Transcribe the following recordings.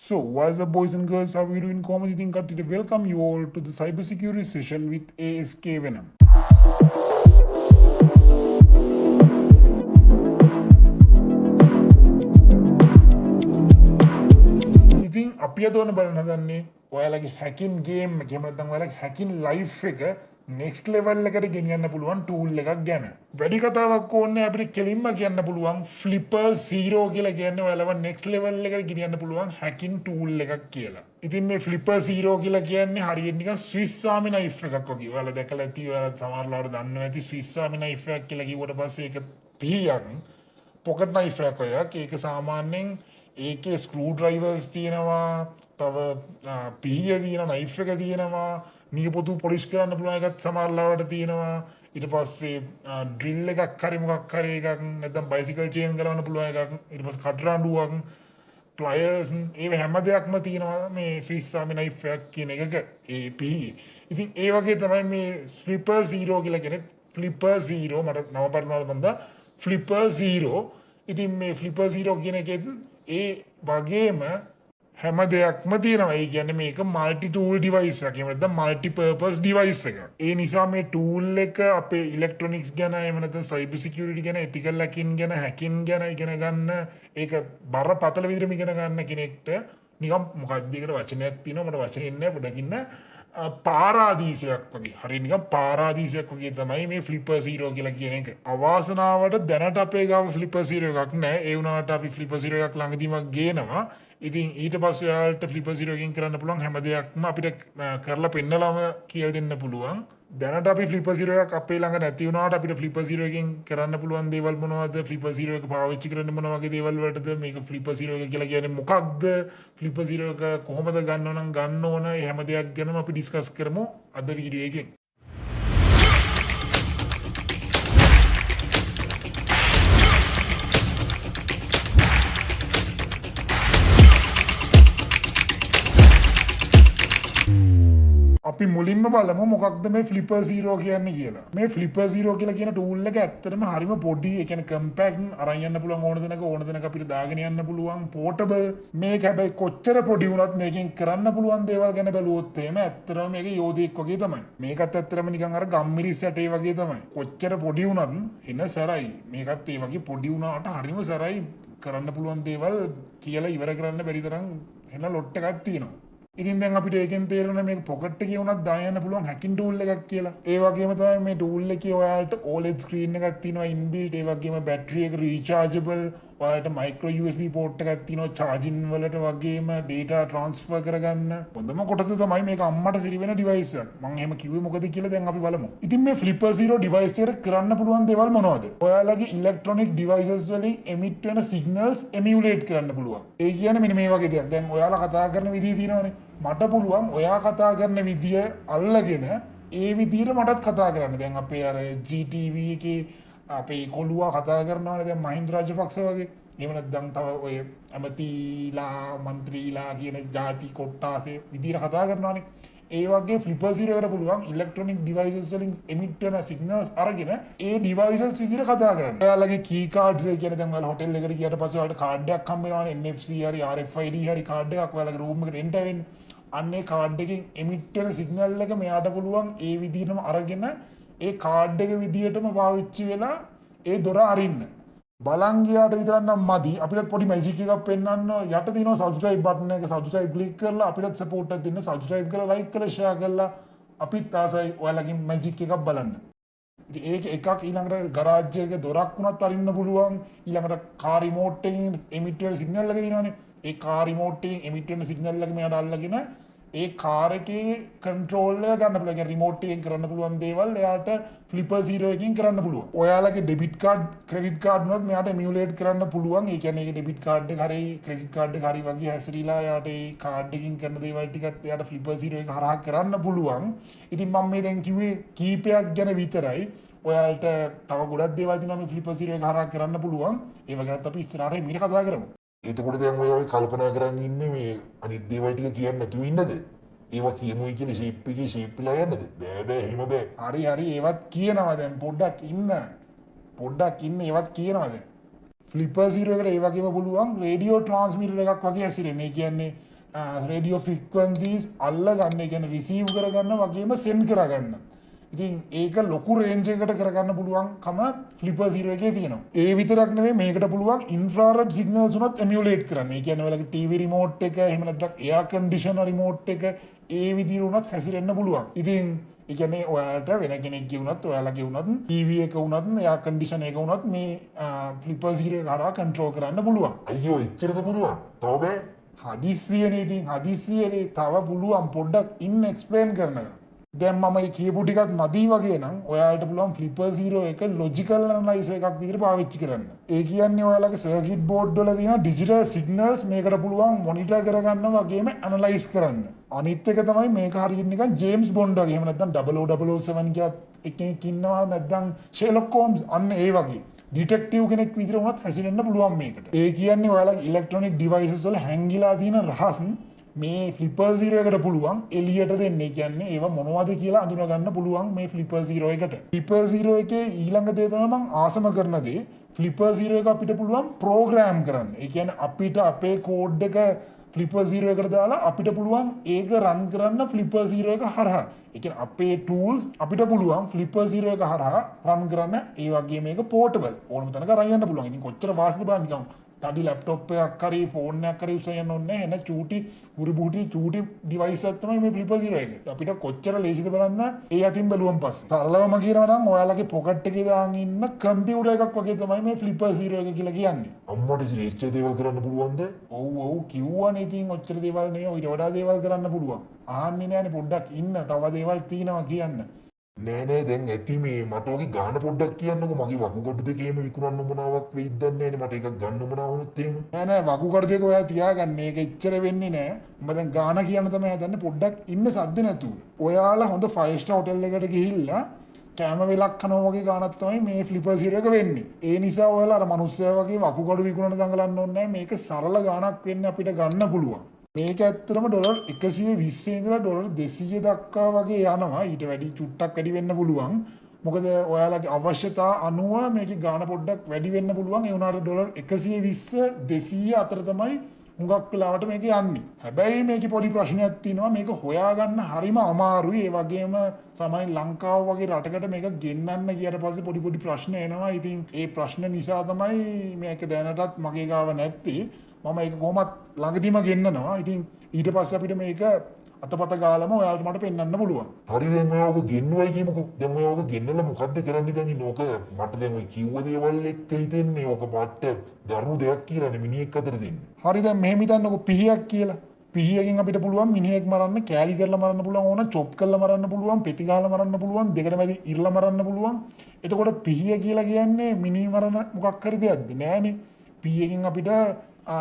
So, what's up, boys and girls? How are you doing? Comedy thing cut to welcome you all to the cybersecurity session with A.S.K.VENOM. ඉතින් අපි අද ඕන බලන්න හදන්නේ ඔයාලගේ හැකින් game එක එහෙම නැත්නම් ඔයාලගේ හැකින් ලයිෆ් එක නෙක්ස්ට් ලෙවල් එකට ගෙනියන්න පුළුවන් ටූල් එකක් ගැන. වැඩි කතාවක් ඕනේ අපිට කෙලින්ම කියන්න පුළුවන් ෆ්ලිපර් 0 කියලා කියන්නේ ඔයාලව නෙක්ස්ට් ලෙවල් එකට ගෙනියන්න පුළුවන් හැකින් ටූල් එකක් කියලා. ඉතින් මේ ෆ්ලිපර් 0 කියලා කියන්නේ හරියට නිකන් ස්විස් ආමි නයිෆ් එකක් වගේ. ඔයාලා දැකලා ඇති ඔයාලා සමහරවල්ලාට දන්නවා ඇති ස්විස් ආමි නයිෆ් එකක් කියලා කිව්වට පස්සේ ඒක පිහියක් පොකට් නයිෆ් එකක්. ඒක සාමාන්‍යයෙන් ඒකේ ස්ක්‍රූ ඩ්‍රයිවර්ස් තියෙනවා, තව පිහිය තියෙන නයිෆ් එක තියෙනවා, නියපොතු පොලිෂ් කරන්න පුළුවන් එකක් සමහරවල්ලාට තියෙනවා. ඊට පස්සේ ඩ්‍රිල් එකක් හරි මොකක් හරි එකක් නැත්නම් බයිසිකල් චේන් කරන්න පුළුවන් එකක්. ඊට පස්සේ කටරඬුවක්, ප්ලයර්ස්, ඒ හැම දෙයක්ම තියෙනවා මේ ස්විස් ආමි නයිෆ් එකක් කියන එකක ඒ පිහියේ. ඉතින් ඒ වගේ තමයි මේ ෆ්ලිපර් 0 කියලා කියන්නේ. ෆ්ලිපර් 0 මට නම පරණවල බන්දා ෆ්ලිපර් 0. ඉතින් මේ ෆ්ලිපර් 0 කියන එකෙත් ඒ වගේම හැම දෙයක්ම තියෙනවා. ඒ කියන්නේ මේක මල්ටි ටූල් ඩිවයිස් එකක්. එහෙම නැත්නම් මල්ටි පර්පස් ඩිවයිස් එකක්. ඒ නිසා මේ ටූල් එක අපේ ඉලෙක්ට්‍රොනික්ස් ගැන එහෙම නැත්නම් සයිබර් සිකියුරිටි ගැන, එතිකල් හැකින් ගැන, හැකින් ගැන ඉගෙන ගන්න, ඒක බරපතල විදිහටම ඉගෙන ගන්න කෙනෙක්ට නිකම් මොකක්ද ඒකට වචනයක් තියෙනවා මට වචනේ ඉන්නේ පොඩකින්න පාරාදීසයක් වගේ. හරි නිකන් පාරාදීසයක් වගේ තමයි මේ ෆ්ලිපර් 0 කියලා කියන එක. අවාසනාවට දැනට අපේ ගාව ෆ්ලිපර් 0 එකක් නැහැ. ඒ වුණාට අපි ෆ්ලිපර් 0 එකක් ළඟදීම ගේනවා. ඉතින් ඊට පස්සේ ඔයාලට ෆ්ලිපර් 0 එකකින් කරන්න පුළුවන් හැම දෙයක්ම අපිට කරලා පෙන්නලාම කියලා දෙන්න පුළුවන්. දැනට අපි ෆ්ලිපර් 0 එකක් අපේ ළඟ නැති වුණාට අපිට ෆ්ලිපර් 0 එකකින් කරන්න පුළුවන් දේවල් මොනවද? ෆ්ලිපර් 0 එක පාවිච්චි කරන්න මොන වගේ දේවල් වලටද? මේක ෆ්ලිපර් 0 එක කියලා කියන්නේ මොකක්ද? ෆ්ලිපර් 0 එක කොහොමද ගන්නව නම් ගන්න ඕන? මේ හැම දෙයක් ගැනම අපි ඩිස්කස් කරමු අද වීඩියෝ එකෙන්. අපි මුලින්ම බලමු මොකක්ද මේ ෆ්ලිපර් 0 කියන්නේ කියලා. මේ ෆ්ලිපර් 0 කියලා කියන ටූල් එක ඇත්තටම හරිම පොඩි, ඒ කියන්නේ කම්පැක්ට්, අරන් යන්න පුළුවන් ඕන දෙනක අපිට දාගෙන යන්න පුළුවන්, පෝටබල්. මේක හැබැයි කොච්චර පොඩි වුණත් මේකෙන් කරන්න පුළුවන් දේවල් ගැන බැලුවොත් එහෙම ඇත්තටම මේක යෝධයෙක් වගේ තමයි. මේකත් ඇත්තටම නිකන් අර ගම්මිරිස් යටේ වගේ තමයි. කොච්චර පොඩි වුණත් එන සරයි. මේකත් ඒ වගේ පොඩි වුණාට හරිම සරයි. කරන්න පුළුවන් දේවල් කියලා ඉවර කරන්න බැරි තරම් එන ලොට් එකක් තියෙනවා. ඉතින් දැන් අපිට ඒකෙන් තේරෙනවා මේක පොකට් එකේ වුණත් දායන්න පුළුවන් හැකින් ටූල් එකක් කියලා. ඒ වගේම තමයි මේ ටූල් එකේ ඔයාලට OLED ස්ක්‍රීන් එකක් තියෙනවා ඉන්බිල්ට්. ඒ වගේම බැටරි එක රීචාර්ජබල්. ඔයාලට මයික්‍රෝ USB පෝට් එකක් තියෙනවා චාර්ජින් වලට වගේම data transfer කරගන්න. හොඳම කොටස තමයි මේක අම්මට සිරි වෙන ඩිවයිස් එකක්. මම එහෙම කිව්වේ මොකද කියලා දැන් අපි බලමු. ඉතින් මේ ෆ්ලිපර් 0 ඩිවයිස් එකට කරන්න පුළුවන් දේවල් මොනවද? ඔයාලගේ ඉලෙක්ට්‍රොනික ඩිවයිසස් වලින් එමිට් වෙන සිග්නල්ස් එමියුලේට් කරන්න පුළුවන්. ඒ කියන්නේ මෙන්න මේ වගේ දෙයක්. දැන් ඔයාලා කතා කරන විදිහ තියෙනවනේ. මට පුළුවන් ඔයා කතා කරන විදිය අල්ලගෙන ඒ විදියට මටත් කතා කරන්න. දැන් අපේ අර GTV එකේ අපේ කොළුවා කතා කරනවානේ දැන් මහින්ද රාජපක්ෂ වගේ. එහෙම නැත්නම් තව ඔය ඇමතිලා മന്ത്രിලා කියන ಜಾති කොට්ටාසේ විදියට කතා කරනවානේ. ඒ වගේ ෆ්ලිපර් 0 එකට පුළුවන් ඉලෙක්ට්‍රොනික ඩිවයිසස් වලින් එමිට් වෙන සිග්නල්ස් අරගෙන ඒ ඩිවයිසස් විදියට කතා කරන්න. ඔයාලගේ කී කාඩ්ස් ඒ කියන්නේ දැන් ඔයාලා හොටෙල් එකට ගියාට පස්සේ ඔයාලට කාඩ් එකක් හම්බ වෙනවානේ. NFC හරි RFID හරි කාඩ් එකක් ඔයාලගේ රූම් එකට එන්ටර් වෙන්න. අන්නේ කාඩ් එකෙන් එමිට් වෙන සිග්නල් එක මෙයාට පුළුවන් ඒ විදිහටම අරගෙන ඒ කාඩ් එක විදිහටම පාවිච්චි වෙලා ඒ දොර අරින්න. බලන් ගියාට විතරක් නම් මදි. අපිට පොඩි මැජික් එකක් පෙන්වන්න යට තියෙනවා සබ්ස්ක්‍රයිබ් බටන් එක. සබ්ස්ක්‍රයිබ් ක්ලික් කරලා අපිට සපෝට් එකක් දෙන්න. සබ්ස්ක්‍රයිබ් කරලා ලයික් කරලා ෂෙයා කරලා අපිත් ආසයි ඔයාලගේ මැජික් එකක් බලන්න. ඉතින් ඒක එකක්. ඊළඟට ගරාජ් එකේ දොරක් උනත් අරින්න පුළුවන්. ඊළඟට කාර් රිමෝට් එකෙන් එමිට් වෙන සිග්නල් එක දිනවනේ. ඒ කාර් රිමෝට් එකෙන් එමිට් වෙන සිග්නල් එක මෙයාට අල්ලගෙන ඒ කාර් එකේ කන්ට්‍රෝල් එක ගන්න පුළුවන්. ඒ රිමෝට් එකෙන් කරන්න පුළුවන් දේවල් එයාට ෆ්ලිපර් 0 එකකින් කරන්න පුළුවන්. ඔයාලගේ ඩෙබිට් කාඩ්, ක්‍රෙඩිට් කාඩ් උනත් මෙයාට එමියුලේට් කරන්න පුළුවන්. ඒ කියන්නේ ඒක ඩෙබිට් කාඩ් එක හරි ක්‍රෙඩිට් කාඩ් එක හරි වගේ හැසිරීලා එයාට ඒ කාඩ් එකකින් කරන දේවල් ටිකත් එයාට ෆ්ලිපර් 0 එක හරහා කරන්න පුළුවන්. ඉතින් මම මේ දැන් කිව්වේ කීපයක් ගැන විතරයි. ඔයාලට තව ගොඩක් දේවල් තියෙනවා මේ ෆ්ලිපර් 0 එක හරහා කරන්න පුළුවන්. ඒව ගැනත් අපි ඉස්සරහට මීට කතා කරමු. එතකොට දැන් ඔය කල්පනා කරන් ඉන්නේ මේ අනිත් දේවල් ටික කියන්නේ නැතුව ඉන්නද? ඒවා කියමුයි කියලා ෂේප් එකේ ෂේප් ලා යන්නද? බෑ එහෙම බෑ. හරි ඒවත් කියනවා දැන් පොඩ්ඩක් ඉන්න. ඒවත් කියනවා දැන්. ෆ්ලිපර් 0 එකට ඒ වගේම පුළුවන් රේඩියෝ ට්‍රාන්ස්මිටර් එකක් වගේ හැසිරෙන්නේ. ඒ කියන්නේ රේඩියෝ ෆ්‍රීක්වන්සීස් අල්ලගන්න, ඒ කියන්නේ රිසීව් කරගන්න වගේම සෙන්ඩ් කරගන්න. ඉතින් ඒක ලොකු රේන්ජ් එකකට කරගන්න පුළුවන්කම ෆ්ලිපර් 0 එකේ තියෙනවා. ඒ විතරක් නෙවෙයි මේකට පුළුවන් ඉන්ෆ්‍රාරෙඩ් සිග්නල්ස් උනත් එමියුලේට් කරන්න. ඒ කියන්නේ ඔයාලගේ ටීවී රිමෝට් එක එහෙම නැත්නම් එයාර් කන්ඩිෂනර් රිමෝට් එක ඒ විදිහට උනත් හැසිරෙන්න පුළුවන්. ඉතින් ඒ කියන්නේ ඔයාලට වෙන කෙනෙක් කියුණත් ඔයාලගේ උනත් ටීවී එක උනත් එයාර් කන්ඩිෂන් එක උනත් මේ ෆ්ලිපර් 0 එක හරහා කන්ට්‍රෝල් කරන්න පුළුවන්. අයියෝ එච්චරද පුළුවන්. තව බෑ. හදිස්සියනේ ඉතින් හදිස්සියනේ තව පුළුවන් පොඩ්ඩක් ඉන්න එක්ස්ප්ලেইন කරනවා. දැන් මම මේ කියපු ටිකත් මදි වගේ නම් ඔයාලට පුළුවන් ෆ්ලිපර් 0 එක ලොජිකල් ඇනලයිසර් එකක් විදිහට පාවිච්චි කරන්න. ඒ කියන්නේ ඔයාලගේ සර්කිට් බෝඩ් වල තියෙන ඩිජිටල් සිග්නල්ස් මේකට පුළුවන් මොනිටර් කරගන්න වගේම ඇනලයිස් කරන්න. අනිත් එක තමයි මේක හරියට නිකන් ජේම්ස් බොන්ඩ් වගේ එහෙම නැත්නම් 007 කියලා එකෙක් ඉන්නවා නැත්නම් ෂෙර්ලොක් හෝම්ස් අන්න ඒ වගේ ඩිටෙක්ටිව් කෙනෙක් විදිහට වුණත් හැසිරෙන්න පුළුවන් මේකට. ඒ කියන්නේ ඔයාලගේ ඉලෙක්ට්‍රොනික ඩිවයිසස් වල හැංගිලා තියෙන රහස් මේ ෆ්ලිපර් 0 එකට පුළුවන් එළියට දෙන්නේ. කියන්නේ ඒවා මොනවද කියලා අඳුනගන්න පුළුවන් මේ ෆ්ලිපර් 0 එකට. ෆ්ලිපර් 0 එකේ ඊළඟ දේ තමයි මම ආසම කරන දේ ෆ්ලිපර් 0 එක අපිට පුළුවන් ප්‍රෝග්‍රෑම් කරන්න. ඒ කියන්නේ අපිට අපේ කෝඩ් එක ෆ්ලිපර් 0 එකට දාලා අපිට පුළුවන් ඒක රන් කරන්න ෆ්ලිපර් 0 එක හරහා. ඒ කියන්නේ අපේ ටූල්ස් අපිට පුළුවන් ෆ්ලිපර් 0 එක හරහා රන් කරන්න. ඒ වගේම මේක පෝර්ටබල් ඕනම තැනක අරන් යන්න පුළුවන්. ඉතින් කොච්චර වාසිද බලන්න නිකන් තඩි ලැප්ටොප් එකක් හරි ෆෝන් එකක් හරි උසයන් ඕනේ නැහැ. එන චූටි උරුබුටි චූටි ඩිවයිස් එකක් තමයි මේ ෆ්ලිපර් 0 එක. අපිට කොච්චර ලේසිද බලන්න ඒ අතින් බැලුවම් පස්සේ. සරලවම කියනවා නම් ඔයාලගේ පොකට් එකේ දාන් ඉන්න කම්පියුටර් එකක් වගේ තමයි මේ ෆ්ලිපර් 0 එක කියලා කියන්නේ. අම්මට ඉච්ච දේවල් කරන්න පුළුවන්ද? ඔව් කිව්වනේ ඉතින් ඔච්චර දේවල් නෙවෙයි ඊට වඩා දේවල් කරන්න පුළුවන්. ආන්නේ නෑනේ පොඩ්ඩක් ඉන්න තව දේවල් තියෙනවා කියන්න. නෑ දැන් ඇති මේ මට ඔගේ ගාන පොඩ්ඩක් කියන්නකෝ. මගේ වකුගඩු දෙකේම විකුණන්න මොනාවක් වෙයිද දන්නේ නෑනේ. මට එකක් ගන්න මොනවා වුණොත් එහෙම. නෑ වකුගඩු දෙක ඔයා තියාගන්න. මේක එච්චර වෙන්නේ නෑ. මම දැන් ගාන කියන්න තමයි හදන්නේ. පොඩ්ඩක් ඉන්න සද්ද නැතුව. ඔයාලා හොඳ 5 star hotel එකකට ගිහිල්ලා කෑම වෙලක් කනවා වගේ ගානක් තමයි මේ ෆ්ලිපර් 0 එක වෙන්නේ. ඒ නිසා ඔයාලා අර මිනිස්සයා වගේ වකුගඩු විකුණන දඟලන්න ඕනේ නෑ. මේක සරල ගානක් වෙන්නේ අපිට ගන්න පුළුවන්. මේක ඇත්තටම ඩොලර් 120 ඉඳලා ඩොලර් 200 දක්වා වගේ යනවා. ඊට වැඩි චුට්ටක් වැඩි වෙන්න පුළුවන්. මොකද ඔයාලගේ අවශ්‍යතා අනුව මේකේ ගාන පොඩ්ඩක් වැඩි වෙන්න පුළුවන්. ඒ වුණාට ඩොලර් 120 200 අතර තමයි හුඟක් වෙලාවට මේක යන්නේ. හැබැයි මේකේ පොඩි ප්‍රශ්නයක් තියෙනවා. මේක හොයාගන්න හරිම අමාරුයි. ඒ වගේම සමහර ලංකාව වගේ රටකට මේක ගෙන්නන්න ගියට පස්සේ පොඩි ප්‍රශ්න එනවා. ඉතින් ඒ ප්‍රශ්න නිසා තමයි මේක දැනටත් මගේ ගාව නැත්තේ. මම ඒක කොහොමත් ළඟදීම ගෙන්නනවා. ඉතින් ඊට පස්සේ අපිට මේක අතපත ගාලම ඔයාලට මට පෙන්වන්න පුළුවන්. හරි දැන් ඔයාව ගෙන්නුවයි කියමුකෝ. දැන් ඔයාව ගෙන්නලා මොකද්ද කරන්නේ දැන් ඉන්නේ? ඕක මට දැන් ඔය කිව්ව දේවල් එක්ක හිතෙන්නේ ඕක මට දරුණු දෙයක් කියලානේ මිනිහෙක් අතර දෙන්නේ. හරි දැන් මෙහෙම හිතන්නකෝ පිහියක් කියලා. පිහියකින් අපිට පුළුවන් මිනිහෙක් මරන්න, කෑලි කරලා මරන්න පුළුවන්, ඕන චොප් කරලා මරන්න පුළුවන්, පෙති ගහලා මරන්න පුළුවන්, දෙකට මැදි ඉරලා මරන්න පුළුවන්. එතකොට පිහිය කියලා කියන්නේ මිනිහ මරන මොකක් හරි දෙයක්ද? නෑනේ. පිහියකින් අපිට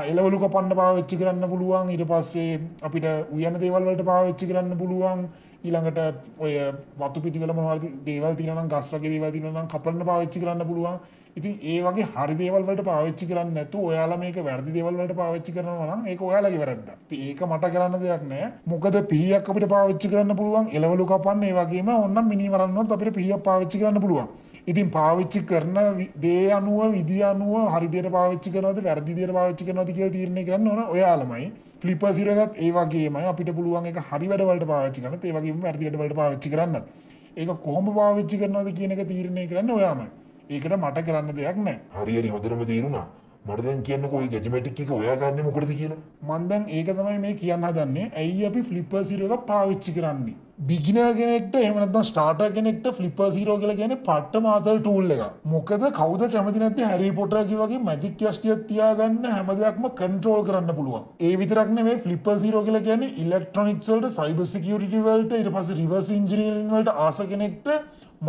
එළවලු කපන්න පාවිච්චි කරන්න පුළුවන්. ඊට පස්සේ අපිට උයන දේවල් වලට පාවිච්චි කරන්න පුළුවන්. ඊළඟට ඔය වතු පිටි වල මොනවද දේවල් තියෙනවා නම් ගස් වගේ දේවල් තියෙනවා නම් කපන්න පාවිච්චි කරන්න පුළුවන්. ඉතින් ඒ වගේ හරි දේවල් වලට පාවිච්චි කරන්නේ නැතුව ඔයාලා මේක වැරදි දේවල් වලට පාවිච්චි කරනවා නම් ඒක ඔයාලගේ වැරද්දක්. ඒක මට කරන්න දෙයක් නෑ. මොකද පිහියක් අපිට පාවිච්චි කරන්න පුළුවන්. එළවලු කපන්න ඒ වගේම ඕනනම් මිනි මරන්නත් අපිට පිහියක් පාවිච්චි කරන්න පුළුවන්. ඉතින් පාවිච්චි කරන දේ අනුව විදි අනුව හරි දෙයට පාවිච්චි කරනවද වැරදි දෙයට පාවිච්චි කරනවද කියලා තීරණය කරන්න ඕන ඔයාලමයි. ෆ්ලිපර් 0 එකත් ඒ වගේමයි. අපිට පුළුවන් ඒක හරි වැඩ වලට පාවිච්චි කරන්නත් ඒ වගේම වැරදි වැඩ වලට පාවිච්චි කරන්නත්. ඒක කොහොම පාවිච්චි කරනවද කියන එක තීරණය කරන්න ඔයාමයි. ඒකට මට කරන්න දෙයක් නැහැ. හරි හොඳටම තේරුණා. මට දැන් කියන්නකෝ ඔය ගැජමැටික් එක ඔයා ගන්නෙ මොකටද කියලා? මම දැන් ඒක තමයි මේ කියන්න හදන්නේ. ඇයි අපි ෆ්ලිපර් 0 එක පාවිච්චි කරන්නේ? බිගිනර් කෙනෙක්ට එහෙම නැත්නම් ස්ටාර්ටර් කෙනෙක්ට ෆ්ලිපර් 0 කියලා කියන්නේ පට්ට මාතල් ටූල් එකක්. මොකද කවුද කැමති නැත්තේ හැරි පොටර් වගේ මැජික් යස්ටියක් තියාගන්න හැම දෙයක්ම කන්ට්‍රෝල් කරන්න පුළුවන්. ඒ විතරක් නෙමෙයි ෆ්ලිපර් 0 කියලා කියන්නේ ඉලෙක්ට්‍රොනික්ස් වලට, සයිබර් සිකියුරිටි වලට, ඊට පස්සේ රිවර්ස් ඉන්ජිනියරින් වලට ආස කෙනෙක්ට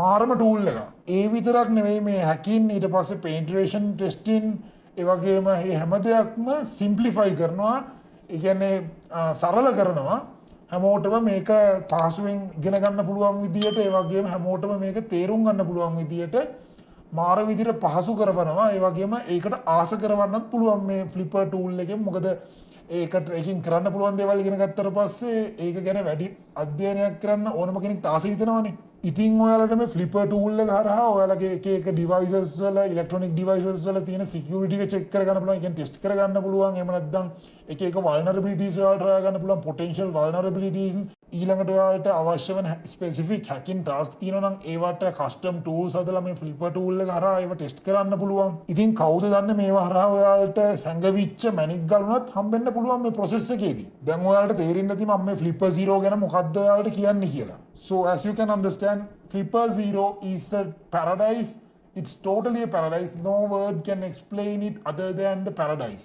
මාරම ටූල් එකක්. ඒ විතරක් නෙමෙයි මේ හැකින් ඊට පස්සේ පෙනිට්‍රේෂන් ටෙස්ටින් ඒ වගේම මේ හැම දෙයක්ම සිම්ප්ලිෆයි කරනවා. ඒ කියන්නේ සරල කරනවා. හැමෝටම මේක පහසුවෙන් ඉගෙන ගන්න පුළුවන් විදියට ඒ වගේම හැමෝටම මේක තේරුම් ගන්න පුළුවන් විදියට මාර විදියට පහසු කරවනවා. ඒ වගේම ඒකට ආස කරවන්නත් පුළුවන් මේ ෆ්ලිපර් ටූල් එකෙන්. මොකද ඒකෙන් කරන්න පුළුවන් දේවල් ඉගෙන ගත්තට පස්සේ ඒක ගැන වැඩි අධ්‍යයනයක් කරන්න ඕනම කෙනෙක්ට ආස හිතෙනවනේ. ඉතින් ඔයාලට මේ ෆ්ලිපර් ටූල් එක හරහා ඔයාලගේ එක ඩිවයිසස් වල ඉලෙක්ට්‍රොනික ඩිවයිසස් වල තියෙන සිකියුරිටි එක චෙක් කරගන්න පුළුවන්. ඒ කියන්නේ ටෙස්ට් කරගන්න පුළුවන්. එහෙම නැත්නම් එක වල්නරබිලිටීස් වලට හොයාගන්න පුළුවන් පොටෙන්ෂල් වල්නරබිලිටීස්. ඊළඟට ඔයාලට අවශ්‍ය වෙන ස්පෙસિෆික් හැකින් ටාස්ක් තියෙනවා නම් ඒවට කස්ටම් ටූල්ස් හදලා මේ ෆ්ලිපර් ටූල් එක හරහා ඒව ටෙස්ට් කරන්න පුළුවන්. ඉතින් කවුද දන්නේ මේවා හරහා ඔයාලට සැඟවිච්ච මැනික් ගලුණත් හම්බෙන්න පුළුවන් මේ process එකේදී. දැන් ඔයාලට තේරෙන්නේ නැති මම මේ ෆ්ලිපර් 0 ගැන මොකක්ද ඔයාලට කියන්නේ කියලා. So as you can understand, Flipper 0 is a paradise. It's totally a paradise. No word can explain it other than the paradise.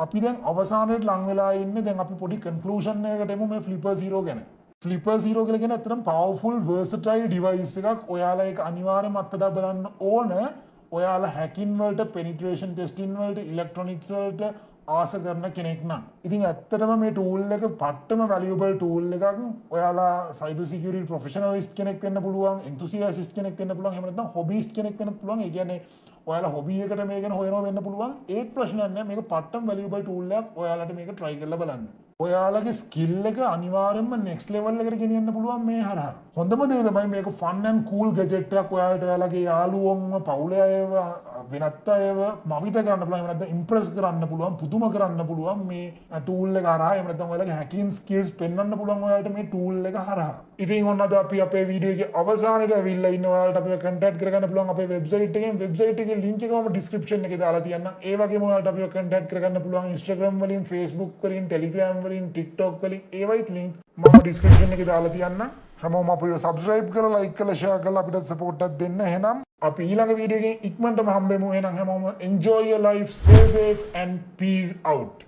අපි දැන් අවසානයේ ලං වෙලා ඉන්නේ. දැන් අපි පොඩි conclusion එකකට එමු මේ Flipper 0 ගැන. Flipper 0 කියලා කියන්නේ අතරම powerful versatile device එකක්. ඔයාලා ඒක අනිවාර්යයෙන්ම අත්දැක බලන්න ඕන. ඔයාලා hacking වලට, penetration testing වලට, electronics වලට ආස කරන කෙනෙක් නම්. ඉතින් ඇත්තටම මේ ටූල් එක පට්ටම වැලියබල් ටූල් එකක්. ඔයාලා සයිබර් සිකියුරිටි ප්‍රොෆෙෂනලිස්ට් කෙනෙක් වෙන්න පුළුවන්, එන්තුසියාසිස්ට් කෙනෙක් වෙන්න පුළුවන්, එහෙම නැත්නම් හොබිස්ට් කෙනෙක් වෙන්න පුළුවන්. ඒ කියන්නේ ඔයාලා හොබි එකට මේක ගැන හොයනවා වෙන්න පුළුවන්. ඒත් ප්‍රශ්නයක් නෑ. මේක පට්ටම වැලියබල් ටූල් එකක්. ඔයාලට මේක try කරලා බලන්න. ඔයාලගේ ස්කිල් එක අනිවාර්යයෙන්ම next level එකට ගෙනියන්න පුළුවන් මේ හරහා. හොඳම දේ තමයි මේක fun and cool gadget එකක්. ඔයාලට ඔයාලගේ යාළුවෝන්ව, පවුලේ අයව, වෙනත් අයව මවිත කරන්න පුළුවන්. එහෙම නැත්නම් impress කරන්න පුළුවන්, පුදුම කරන්න පුළුවන් මේ ටූල් එක හරහා. එහෙම නැත්නම් ඔයාලගේ hacking skills පෙන්වන්න පුළුවන් ඔයාලට මේ ටූල් එක හරහා. ඉතින් ඔන්න අද අපි අපේ වීඩියෝ එකේ අවසානයේ ඇවිල්ලා ඉන්න ඔයාලට අපිව contact කරගන්න පුළුවන් අපේ website එකෙන්. website එකේ link එක මම description එකේ දාලා තියන්නම්. ඒ වගේම ඔයාලට අපිව contact කරගන්න පුළුවන් Instagram වලින්, Facebook වලින්, Telegram වලින්, TikTok වලින්. ඒවයිත් link මම description එකේ දාලා තියන්නම්. හැමෝම අපිව subscribe කරලා, like කරලා, share කරලා අපිට support එකක් දෙන්න. එහෙනම් අපි ඊළඟ වීඩියෝ එකෙන් ඉක්මනටම හම්බෙමු. එහෙනම් හැමෝම enjoy your life, stay safe and peace out.